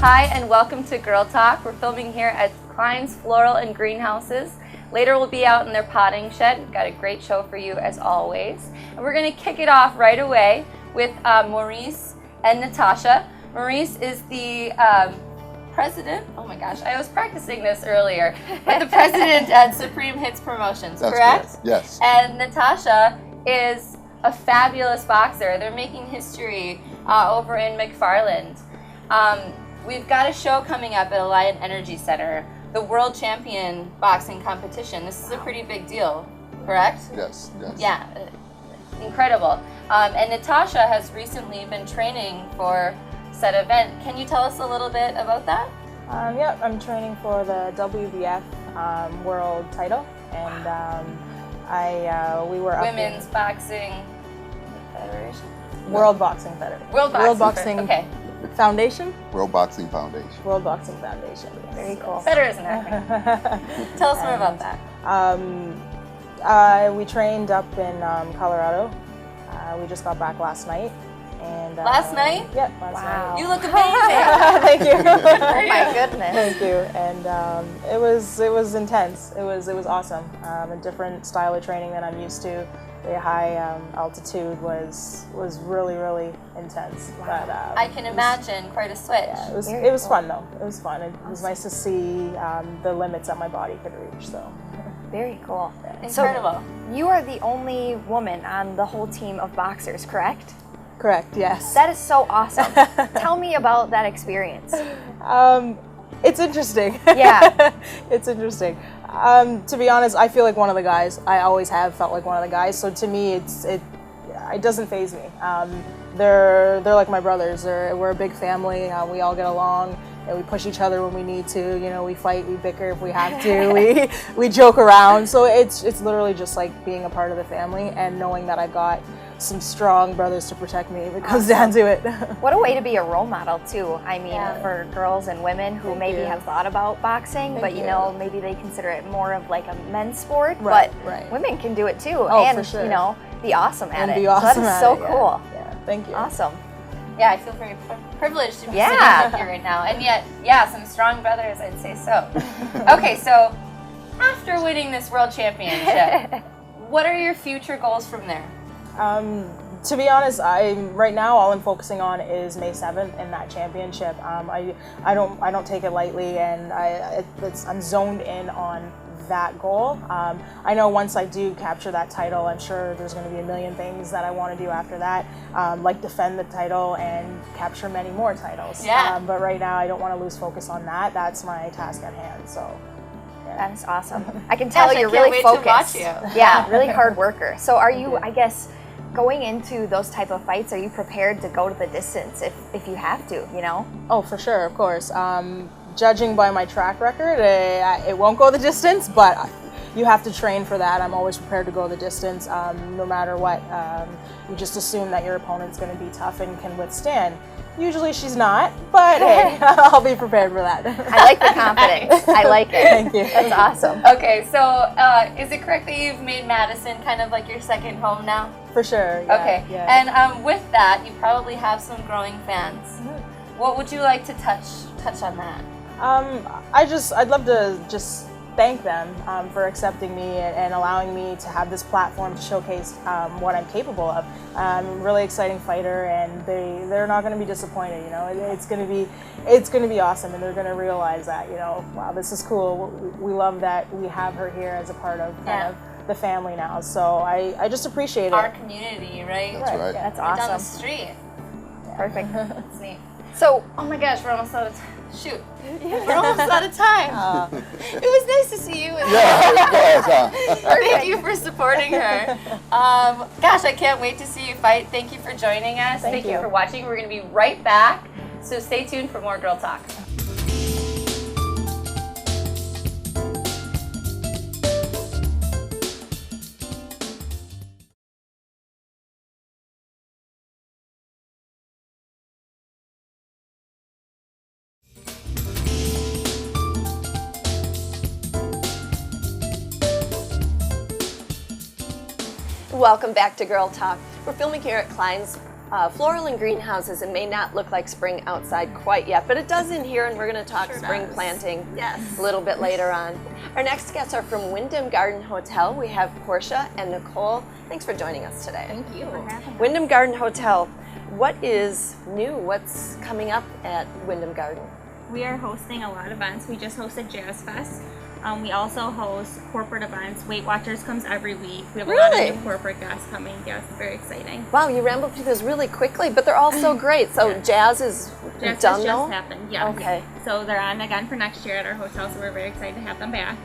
Hi, and welcome to Girl Talk. We're filming here at Klein's Floral and Greenhouses. Later we'll be out in their potting shed. We've got a great show for you as always. And we're going to kick it off right away with Maurice and Natasha. Maurice is the president, oh my gosh, I was practicing this earlier, but the president at Supreme Hits Promotions, That's correct? Yes. And Natasha is a fabulous boxer. They're making history over in McFarland. We've got a show coming up at Alliant Energy Center, the World Champion Boxing Competition. This is a pretty big deal, correct? Yes. Yeah, incredible. And Natasha has recently been training for said event. Can you tell us a little bit about that? Yeah, I'm training for the WBF world title, and we were Women's Boxing Federation? World Boxing Federation. World Boxing. Okay. Foundation? World Boxing Foundation. World Boxing Foundation. Very cool. Better as an acronym. Tell us more about that. We trained up in Colorado. We just got back last night. And last night? Yep, last night. You look amazing. Thank you. Oh my goodness. Thank you. And it was intense. It was awesome. A different style of training than I'm used to. The high altitude was really intense. Wow. But I can imagine quite a switch. Yeah, it was fun though. It was fun. It was nice to see the limits that my body could reach. So. Very cool. Incredible. So you are the only woman on the whole team of boxers, correct? Correct, yes. That is so awesome. Tell me about that experience. It's interesting. Yeah. It's interesting. To be honest, I feel like one of the guys. I always have felt like one of the guys. So to me, it doesn't faze me. They're like my brothers. We're a big family. We all get along. And we push each other when we need to. You know, we fight, we bicker if we have to. we joke around. So it's literally just like being a part of the family and knowing that I've got some strong brothers to protect me if it comes down to it. What a way to be a role model too. I mean, Yeah. for girls and women who Thank maybe you. have thought about boxing, Thank but you. you know, maybe they consider it more of like a men's sport. Right, but right. women can do it too, Oh, and for sure. you know, be awesome at And it. be So awesome that at is so it, yeah. cool. Yeah, thank you. Awesome. Yeah, I feel very privileged to be Yeah. sitting up here right now. And yet, yeah, some strong brothers, I'd say so. Okay, so after winning this world championship, what are your future goals from there? To be honest, right now all I'm focusing on is May 7th and that championship. I don't take it lightly, and I'm zoned in on that goal. I know once I do capture that title, I'm sure there's going to be a million things that I want to do after that, like defend the title and capture many more titles. Yeah. But right now I don't want to lose focus on that. That's my task at hand. So. That is awesome. I can tell Gosh, I you're can't really wait to focused. watch you. Yeah, really hard worker. So are you, I guess, going into those type of fights, are you prepared to go to the distance if you have to, you know? Oh, for sure, of course. Judging by my track record, it won't go the distance, but you have to train for that. I'm always prepared to go the distance, no matter what. You just assume that your opponent's going to be tough and can withstand. Usually she's not, but hey, I'll be prepared for that. I like the confidence. I like it. Thank you. That's awesome. Okay, so is it correct that you've made Madison kind of like your second home now? For sure. Yeah, Okay, yeah. and with that, you probably have some growing fans. What would you like to touch on that? I'd love to just thank them for accepting me and allowing me to have this platform to showcase what I'm capable of. I'm a really exciting fighter, and they're not going to be disappointed. You know, it's going to be awesome, and they're going to realize that, you know, wow, this is cool. We love that we have her here as a part of kind of the family now. So I just appreciate it. Our community, right? That's right. That's Right down the awesome. street. Perfect. That's neat. So, Oh my gosh, we're almost out of time. Shoot, we're almost out of time. It was nice to see you. Thank you for supporting her. Gosh, I can't wait to see you fight. Thank you for joining us. Thank you you. for watching. We're going to be right back. So stay tuned for more Girl Talk. Welcome back to Girl Talk. We're filming here at Klein's Floral and Greenhouses. It may not look like spring outside quite yet, but it does in here, and we're going to talk spring planting a little bit later on. Our next guests are from Wyndham Garden Hotel. We have Portia and Nicole. Thanks for joining us today. Thank you. Wyndham Garden Hotel. What is new? What's coming up at Wyndham Garden? We are hosting a lot of events. We just hosted Jazz Fest. We also host corporate events. Weight Watchers comes every week. We have a lot of new corporate guests coming. Yes, very exciting. Wow, you rambled through those really quickly, but they're all so great. So Jazz is Jazz done Fest though? just happened. Yes. Okay. So they're on again for next year at our hotel. So we're very excited to have them back.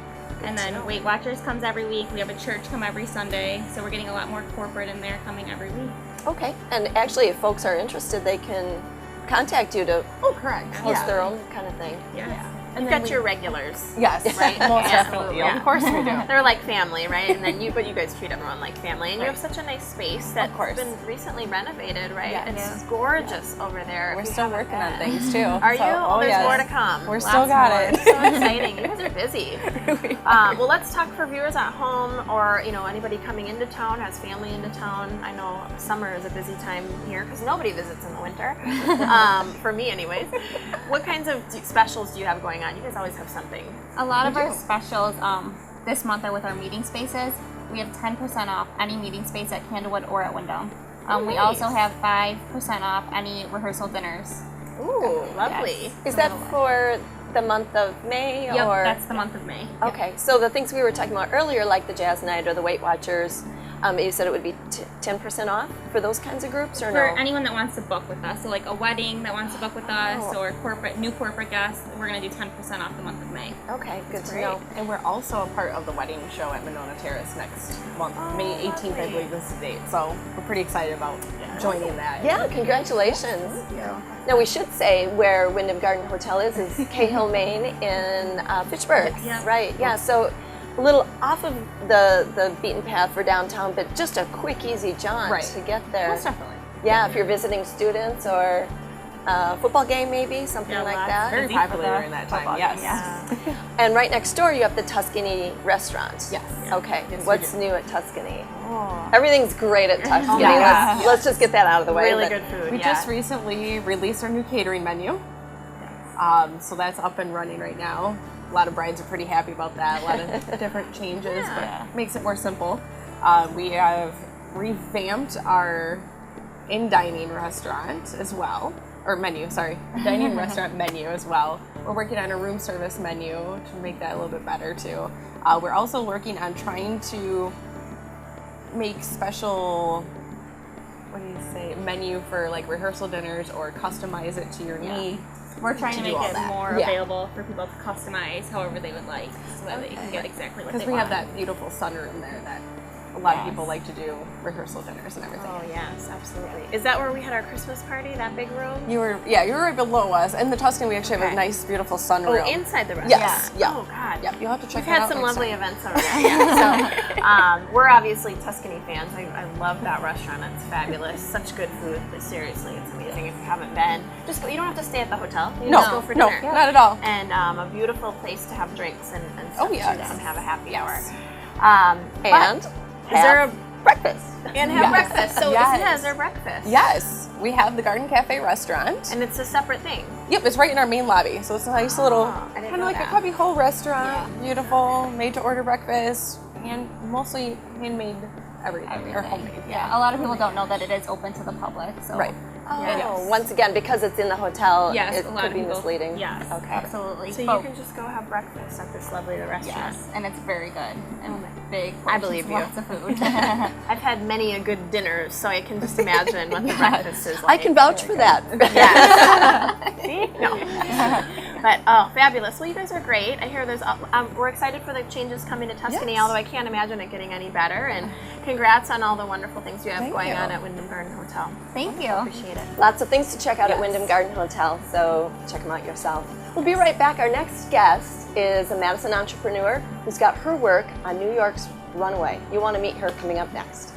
And then Weight Watchers comes every week. We have a church come every Sunday. So we're getting a lot more corporate in there coming every week. Okay, and actually, if folks are interested, they can contact you to Correct. host their own kind of thing. Yes. You've got your regulars. Yes, Right? most Yeah. definitely. Yeah. Of course we do. They're like family, right? And then but you guys treat everyone like family. And you have such a nice space that's course. been recently renovated, right? Yes. It's gorgeous over there. We're If you still haven't working on been. things too. Are you? So, There's yes. more to come. We're Lots still got more. it. It's so exciting. You guys are busy. Well, let's talk for viewers at home, or anybody coming into town, has family into town. I know summer is a busy time here because nobody visits in the winter. For me, anyways. What kinds of specials do you have going on? You guys always have something. A lot of our specials this month are with our meeting spaces. We have 10% off any meeting space at Candlewood or at Wyndham. We also have 5% off any rehearsal dinners. Ooh, lovely. Is that for the month of May? Yep, or that's the month of May. Okay, so the things we were talking about earlier, like the Jazz Night or the Weight Watchers, you said it would be 10% off for those kinds of groups, or For no? anyone that wants to book with us, so like a wedding that wants to book with us, or new corporate guests, we're going to do 10% off the month of May. Okay, good to know. And we're also a part of the wedding show at Monona Terrace next month, May 18th, I believe is the date. So we're pretty excited about joining that. Yeah, congratulations. Now we should say where Wyndham Garden Hotel is Cahill, Maine in Fitchburg. Yeah. Right, yeah, so a little off of the beaten path for downtown, but just a quick, easy jaunt Right. to get there. Most definitely. Yeah, if you're visiting students or a football game maybe, something like that. Very popular during that time, yes. And right next door you have the Tuscany restaurant. Yes. Okay, Yes, we what's do. new at Tuscany? Everything's great at Tuscany. Yeah. Let's just get that out of the way. Really but- good food. We just recently released our new catering menu. So that's up and running right now. A lot of brides are pretty happy about that. A lot of different changes, but makes it more simple. We have revamped our in-dining restaurant as well. Or menu, sorry. Dining restaurant menu as well. We're working on a room service menu to make that a little bit better too. We're also working on trying to make special, what do you say, menu for like rehearsal dinners or customize it to your needs. We're trying to do make all it that. more Yeah. available for people to customize however they would like, so that they can get exactly what they Because we want. have that beautiful sunroom there that a lot of people like to do rehearsal dinners and everything. Oh yes, absolutely. Is that where we had our Christmas party? That big room? You were right below us. In the Tuscan, we actually have a nice, beautiful sunroom. Oh, inside the restaurant. Yes, yeah. Oh God. Yep, you'll have to check We've that had out some next lovely time. events over there. Yeah. So we're obviously Tuscany fans. I love that restaurant. It's fabulous. Such good food. Seriously, it's amazing. If you haven't been, just go. You don't have to stay at the hotel. You just go for No, dinner. not at all. And a beautiful place to have drinks and stuff Oh, yes. too, and have a happy hour. And is there a breakfast. and have Yes. breakfast? So Yes. is there breakfast? Yes, we have the Garden Cafe restaurant. And it's a separate thing. Yep, it's right in our main lobby. So it's a nice little, I didn't kind of know like that. a cubby hole restaurant. Beautiful, made to order breakfast, and mostly handmade everything, or homemade. Yeah, a lot of people don't know that it is open to the public, so Right. Oh, once again, because it's in the hotel, yes, it a lot could of be people. misleading. Yes, Okay. absolutely. So you But- can just go have breakfast at this lovely restaurant. yes, and it's very good and big. I portions, believe you. Lots of food. I've had many a good dinner, so I can just imagine what the breakfast is like. I can vouch for that. See? No. But oh, fabulous! Well, you guys are great. I hear there's. We're excited for the changes coming to Tuscany. Yes. Although I can't imagine it getting any better. And congrats on all the wonderful things you have Thank going you. on at Wyndham Garden Hotel. Thank you. Appreciate it. Lots of things to check out at Wyndham Garden Hotel, so check them out yourself. We'll be right back. Our next guest is a Madison entrepreneur who's got her work on New York's runway. You want to meet her coming up next.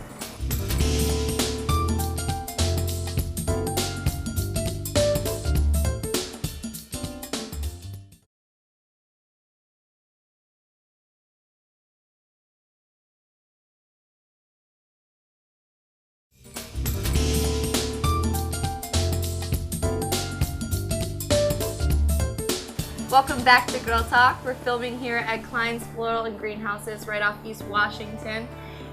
Welcome back to Girl Talk. We're filming here at Klein's Floral and Greenhouses right off East Washington.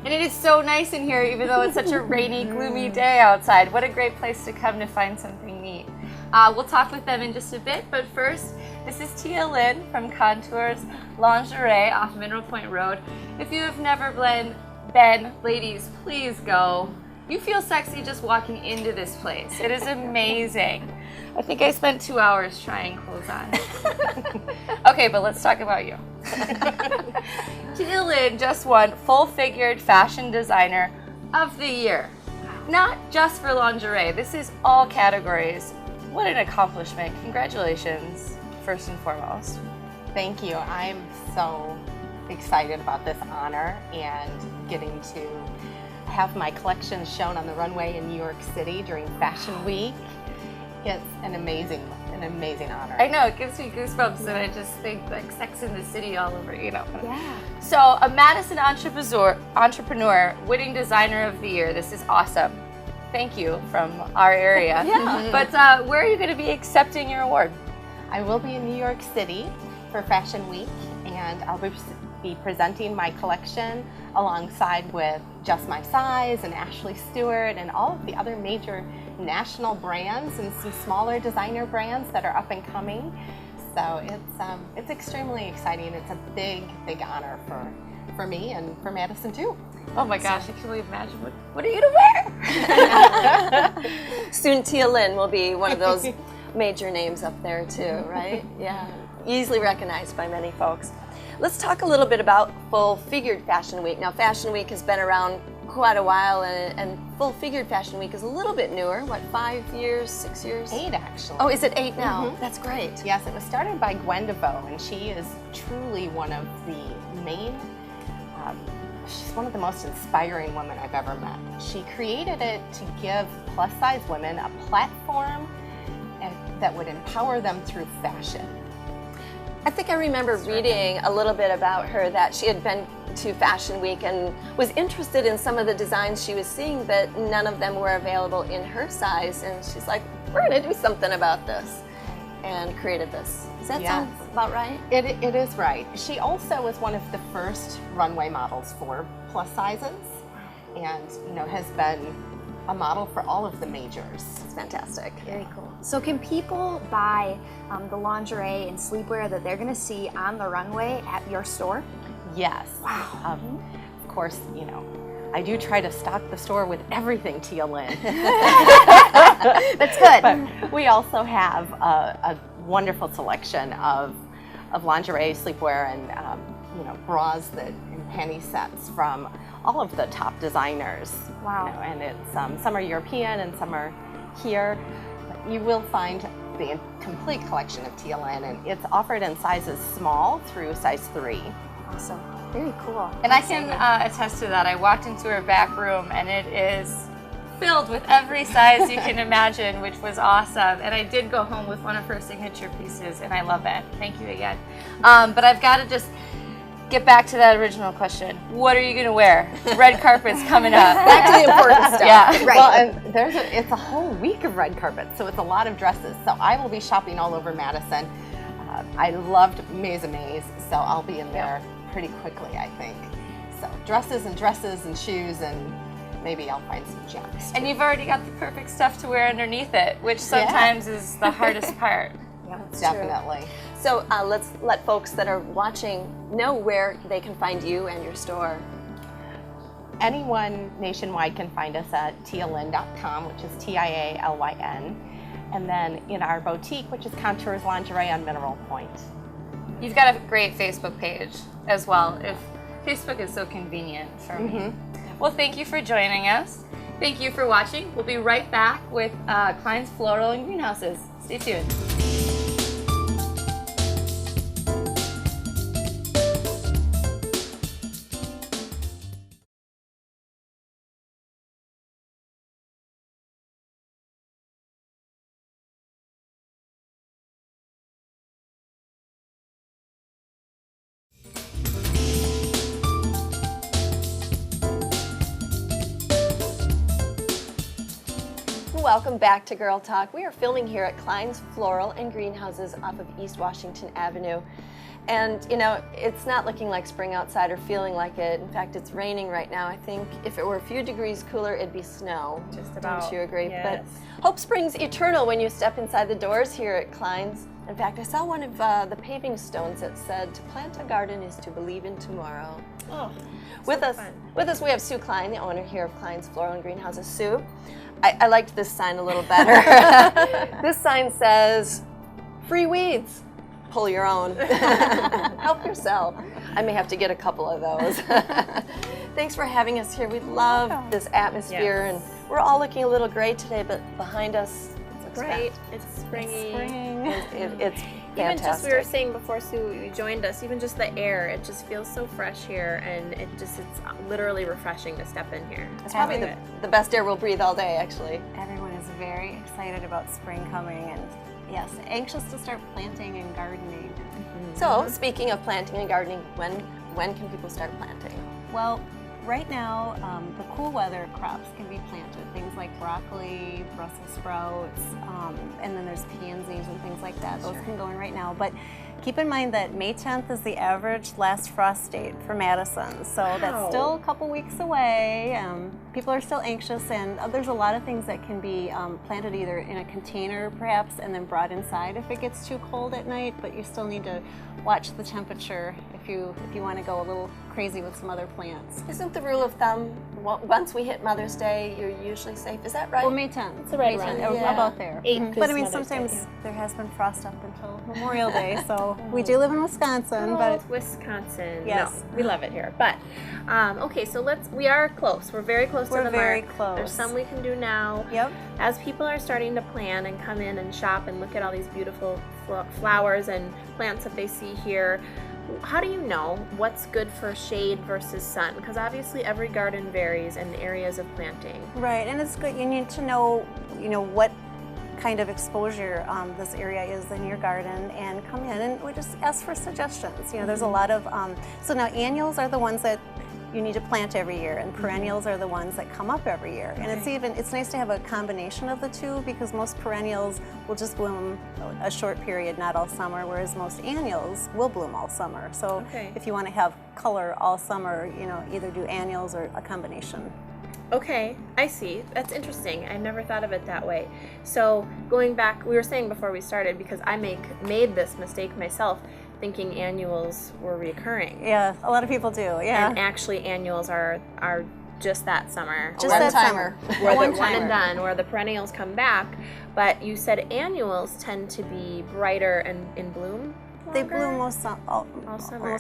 And it is so nice in here, even though it's such a rainy, gloomy day outside. What a great place to come to find something neat. We'll talk with them in just a bit, but first, this is Tia Lynn from Contours Lingerie off Mineral Point Road. If you have never been, ladies, please go. You feel sexy just walking into this place. It is amazing. I think I spent 2 hours trying clothes on. Okay, but let's talk about you. Tia Lynn just won Full Figured Fashion Designer of the Year. Not just for lingerie, this is all categories. What an accomplishment. Congratulations, first and foremost. Thank you. I'm so excited about this honor and getting to have my collection shown on the runway in New York City during Fashion Week. It's an amazing honor. I know, it gives me goosebumps, and I just think like Sex in the City all over, you know. Yeah. So, a Madison entrepreneur winning Designer of the Year. This is awesome. Thank you from our area. Yeah. But where are you going to be accepting your award? I will be in New York City for Fashion Week, and I'll be presenting my collection alongside with Just My Size and Ashley Stewart and all of the other major national brands and some smaller designer brands that are up and coming. So it's extremely exciting. It's a big honor for me and for Madison too. Oh my gosh, I can only imagine. What are you to wear? Soon Tia Lynn will be one of those major names up there too, right? Yeah, easily recognized by many folks. Let's talk a little bit about Full Figured Fashion Week. Now, Fashion Week has been around quite a while, and Full Figured Fashion Week is a little bit newer. What, 5 years, 6 years? 8 actually. Oh, is it 8 now? That's great. Yes, it was started by Gwen DeVoe, and she is truly one of the main, she's one of the most inspiring women I've ever met. She created it to give plus-size women a platform that would empower them through fashion. I think I remember reading a little bit about her, that she had been to Fashion Week and was interested in some of the designs she was seeing, but none of them were available in her size. And she's like, we're going to do something about this, and created this. Does that sound about right? It is right. She also was one of the first runway models for plus sizes, and has been a model for all of the majors. It's fantastic. Very cool. So can people buy the lingerie and sleepwear that they're going to see on the runway at your store? Yes. Wow. Of course, I do try to stock the store with everything Tia Lynn. That's good. But we also have a wonderful selection of lingerie, sleepwear, and bras and panty sets from all of the top designers. Wow. And it's some are European and some are here. But you will find the complete collection of Tia Lynn, and it's offered in sizes small through size 3. Awesome. Very cool. And I can attest to that. I walked into her back room, and it is filled with every size you can imagine, which was awesome. And I did go home with one of her signature pieces, and I love it. Thank you again. But I've got to just get back to that original question. What are you going to wear? Red carpet's coming up. Back to the important stuff. Yeah. Right. Well, and it's a whole week of red carpet, so it's a lot of dresses. So I will be shopping all over Madison. I loved Maze Maze, so I'll be in there pretty quickly, I think. So dresses and shoes, and maybe I'll find some gems. And you've already got the perfect stuff to wear underneath it, which sometimes is the hardest part. Definitely. So let's let folks that are watching know where they can find you and your store. Anyone nationwide can find us at tialyn.com, which is TIALYN. And then in our boutique, which is Contours Lingerie on Mineral Point. You've got a great Facebook page as well, if Facebook is so convenient for me. Well, thank you for joining us. Thank you for watching. We'll be right back with Klein's Floral and Greenhouses. Stay tuned. Welcome back to Girl Talk. We are filming here at Klein's Floral and Greenhouses off of East Washington Avenue. And you know, it's not looking like spring outside or feeling like it. In fact, it's raining right now. I think if it were a few degrees cooler, it'd be snow. Just about. Don't you agree? Yes. But hope springs eternal when you step inside the doors here at Klein's. In fact, I saw one of the paving stones that said, "To plant a garden is to believe in tomorrow." Oh, With us, we have Sue Klein, the owner here of Klein's Floral and Greenhouses. Sue, I liked this sign a little better. This sign says, "Free weeds, pull your own." Help yourself. I may have to get a couple of those. Thanks for having us here. We love this atmosphere, and we're all looking a little gray today, but behind us, it's bright. It's springy. It's Even fantastic. just, we were saying before Sue you joined us, even just the air, it just feels so fresh here, and it's literally refreshing to step in here. It's probably the best air we'll breathe all day, actually. Everyone is very excited about spring coming, and yes, anxious to start planting and gardening. So, speaking of planting and gardening, when can people start planting? Well, right now, the cool weather crops can be planted. Things like broccoli, Brussels sprouts, and then there's pansies and things like that. Those can go in right now. But keep in mind that May 10th is the average last frost date for Madison. So that's still a couple weeks away. People are still anxious, and there's a lot of things that can be planted either in a container perhaps and then brought inside if it gets too cold at night, but you still need to watch the temperature if you want to go a little crazy with some other plants. Isn't the rule of thumb, once we hit Mother's Day, you're usually safe? Is that right? Well, May 10th. It's right May around 10th, there. about there. But I mean, sometimes there has been frost up until Memorial Day, so we do live in Wisconsin, but Wisconsin. Yes. No, we love it here. But okay, so we are close. We're very close to the very mark. close. There's some we can do now. Yep. As people are starting to plan and come in and shop and look at all these beautiful flowers and plants that they see here, how do you know what's good for shade versus sun? Because obviously every garden varies in the areas of planting. Right, and it's good. You need to know, what kind of exposure this area is in your garden, and come in and we just ask for suggestions. There's a lot of so now annuals are the ones that you need to plant every year, and perennials are the ones that come up every year. And it's nice to have a combination of the two, because most perennials will just bloom a short period, not all summer, whereas most annuals will bloom all summer. So if you want to have color all summer, either do annuals or a combination. Okay, I see. That's interesting. I never thought of it that way. So going back, we were saying before we started, because I made this mistake myself, thinking annuals were recurring. Yeah, a lot of people do. Yeah. And actually, annuals are just that summer. Just that summer. Where the one and done, where the perennials come back. But you said annuals tend to be brighter and in bloom. They bloom almost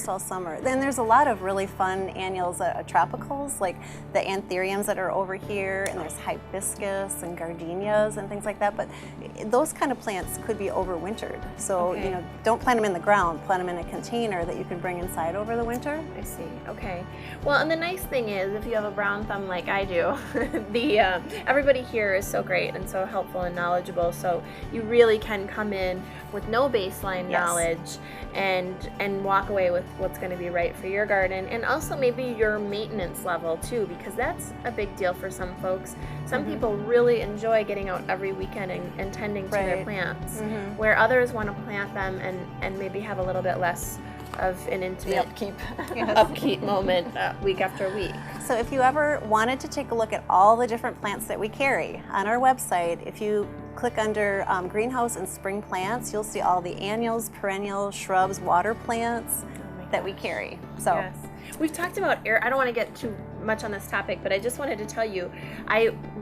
all summer. Then there's a lot of really fun annuals, tropicals, like the anthuriums that are over here, and there's hibiscus and gardenias and things like that. But those kind of plants could be overwintered. So don't plant them in the ground. Plant them in a container that you can bring inside over the winter. I see. Okay. Well, and the nice thing is, if you have a brown thumb like I do, everybody here is so great and so helpful and knowledgeable. So you really can come in with no baseline knowledge and walk away with what's going to be right for your garden, and also maybe your maintenance level too, because that's a big deal for some folks. Some people really enjoy getting out every weekend and tending to their plants, where others want to plant them and maybe have a little bit less of an intimate upkeep moment week after week. So if you ever wanted to take a look at all the different plants that we carry on our website, if you click under greenhouse and spring plants, you'll see all the annuals, perennials, shrubs, water plants that we carry. So yes. We've talked about air. I don't want to get too much on this topic, but I just wanted to tell you,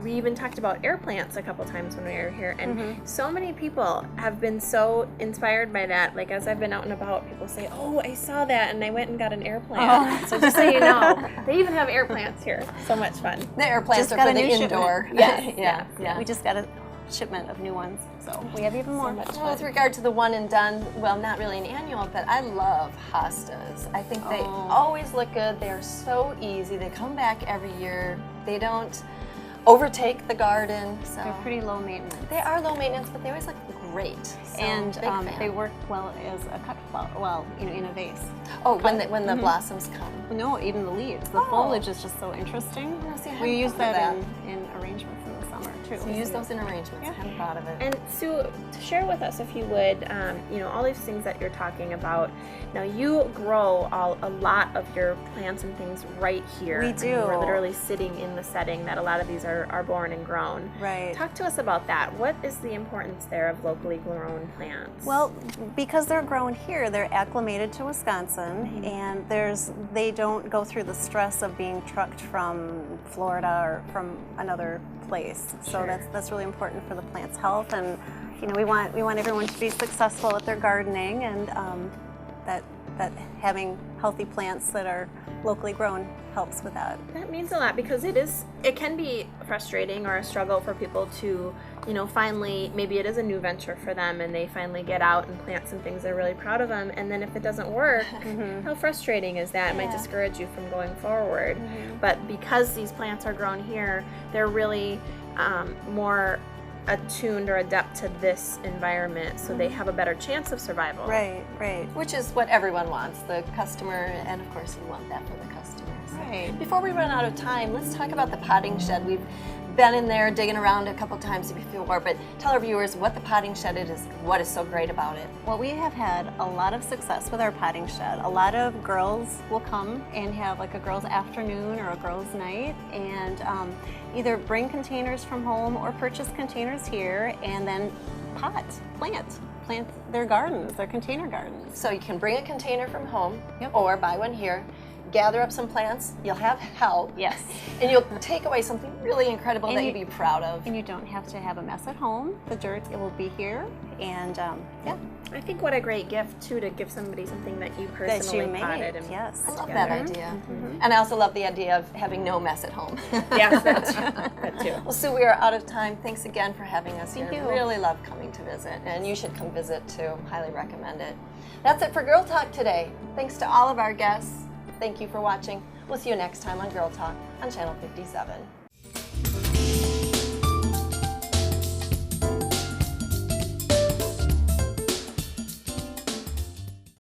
we even talked about air plants a couple times when we were here, and so many people have been so inspired by that. Like, as I've been out and about, people say, "Oh, I saw that, and I went and got an air plant." So just so you know, they even have air plants here. So much fun. The air plants Just are got for a the new indoor. Yeah. We just got a shipment of new ones, so we have even more. Well, with regard to the one and done, well, not really an annual, but I love hostas. I think they always look good. They are so easy. They come back every year. They don't overtake the garden. So They're pretty low maintenance. They are low maintenance, but they always look great. So, and big fan. they work well as a cut flower, well, in a vase. Oh, when the blossoms come. No, even the leaves. The foliage is just so interesting. See, I We hadn't use thought of that in arrangements in the summer. True. So use those in arrangements. I hadn't thought of it. And Sue, share with us, if you would, all these things that you're talking about. Now, you grow a lot of your plants and things right here. We I mean, do. we're literally sitting in the setting that a lot of these are born and grown. Right. Talk to us about that. What is the importance there of locally grown plants? Well, because they're grown here, they're acclimated to Wisconsin, and they don't go through the stress of being trucked from Florida or from another place. So that's really important for the plant's health, and we want everyone to be successful at their gardening, and that having healthy plants that are locally grown helps with that. That means a lot, because it can be frustrating or a struggle for people to, finally, maybe it is a new venture for them and they finally get out and plant some things they're really proud of them, and then if it doesn't work, how frustrating is that? It might discourage you from going forward. But because these plants are grown here, they're really more attuned or adept to this environment, so they have a better chance of survival. Right. Which is what everyone wants, the customer, and of course you want that for the customers. Right. Before we run out of time, let's talk about the potting shed. We've been in there digging around a couple times before, but tell our viewers what the potting shed is, what is so great about it. Well, we have had a lot of success with our potting shed. A lot of girls will come and have like a girls' afternoon or a girls' night, and either bring containers from home or purchase containers here, and then plant their gardens, their container gardens. So you can bring a container from home or buy one here, gather up some plants, you'll have help. Yes. And you'll take away something really incredible And that you- you'd be proud of. And you don't have to have a mess at home. The dirt, it will be here, and I think what a great gift too, to give somebody something that you that personally you made. potted. And Yes. I love that idea. And I also love the idea of having no mess at home. Yes, that too. Well, Sue, we are out of time. Thanks again for having us Thank here. you. Really love coming to visit, and you should come visit too. Highly recommend it. That's it for Girl Talk today. Thanks to all of our guests. Thank you for watching. We'll see you next time on Girl Talk on Channel 57.